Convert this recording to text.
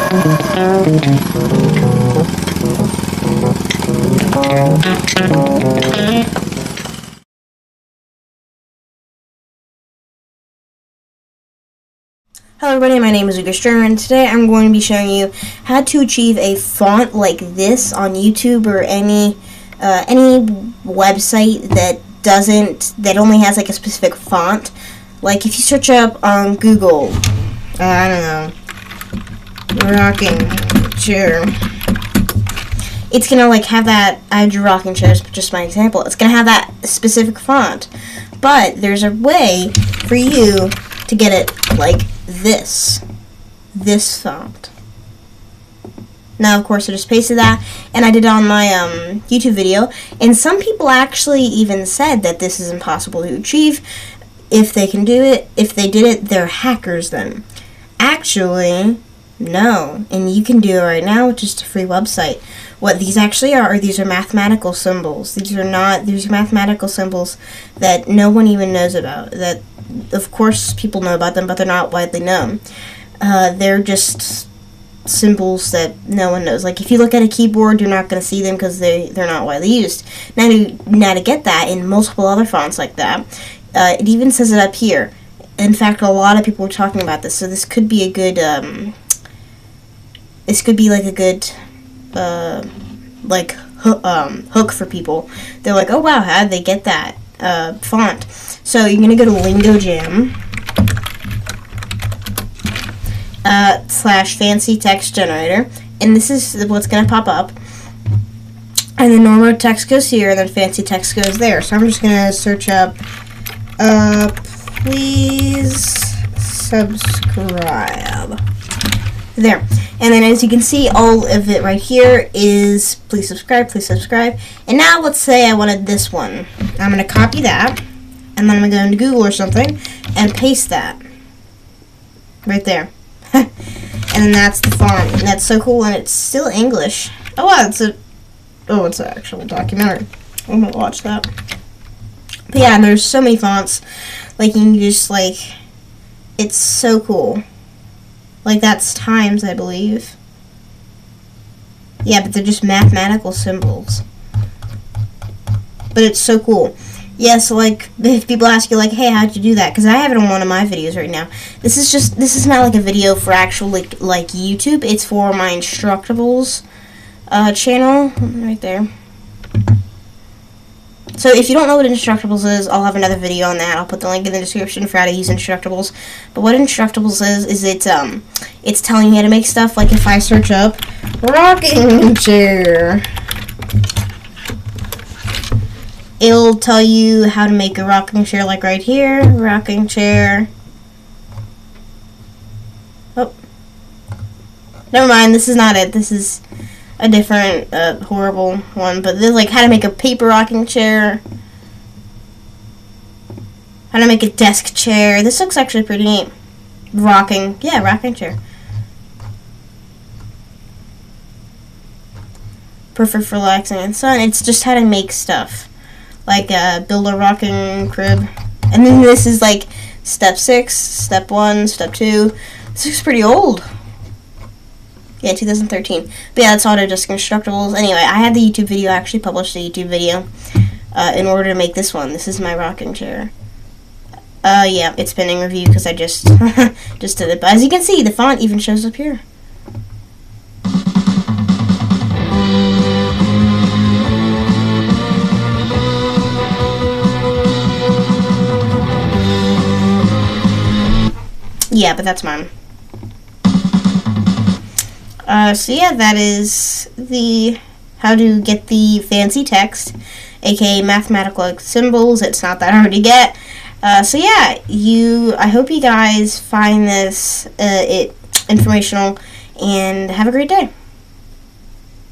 Hello everybody, my name is 𝐘𝐨𝐿, and today I'm going to be showing you how to achieve a font like this on YouTube or any website that only has like a specific font. Like if you search up on Google, I don't know, rocking chair, it's gonna like have that. I drew rocking chairs, but just my example. It's gonna have that specific font, but there's a way for you to get it like this font. Now, of course, I just pasted that, and I did it on my YouTube video, and some people actually even said that this is impossible to achieve. If they can do it, if they did it, they're hackers then. Actually, no, and you can do it right now with just a free website. What these actually are these are mathematical symbols. These are mathematical symbols that no one even knows about. That, of course, people know about them, but they're not widely known. They're just symbols that no one knows. Like if you look at a keyboard, you're not going to see them because they're not widely used. Now to get that in multiple other fonts like that, it even says it up here. In fact, a lot of people were talking about this, so this could be a good hook for people. They're like, oh wow, how did they get that font? So you're gonna go to LingoJam / fancy text generator, and this is what's gonna pop up. And then normal text goes here, and then fancy text goes there. So I'm just gonna search up, please subscribe. There. And then as you can see, all of it right here is please subscribe, please subscribe. And now let's say I wanted this one. I'm going to copy that, and then I'm going to go into Google or something and paste that right there. And then that's the font. And that's so cool, and it's still English. Oh wow, it's an actual documentary. I'm going to watch that. But yeah, there's so many fonts. Like you can just it's so cool. Like that's Times, I believe. Yeah, but they're just mathematical symbols. But it's so cool. Yeah, so like if people ask you like, hey, how'd you do that? Because I have it on one of my videos right now. This is not like a video for actual like YouTube. It's for my Instructables channel right there. So if you don't know what Instructables is, I'll have another video on that. I'll put the link in the description for how to use Instructables. But what Instructables is it's telling you how to make stuff. Like if I search up rocking chair, it'll tell you how to make a rocking chair, like right here, rocking chair. Oh, never mind. This is not it. This is a different horrible one, but this is like how to make a paper rocking chair, how to make a desk chair. This looks actually pretty neat. Rocking chair, perfect for relaxing in the sun. It's just how to make stuff, like build a rocking crib. And then this is like step 6, step 1, step 2. This looks pretty old. Yeah, 2013. But yeah, that's Autodesk Instructables. Anyway, I had the YouTube video. I actually published the YouTube video in order to make this one. This is my rocking chair. Yeah, it's pending review because I just just did it. But as you can see, the font even shows up here. Yeah, but that's mine. So yeah, that is how to get the fancy text, aka mathematical symbols. It's not that hard to get. So yeah, I hope you guys find this informational, and have a great day.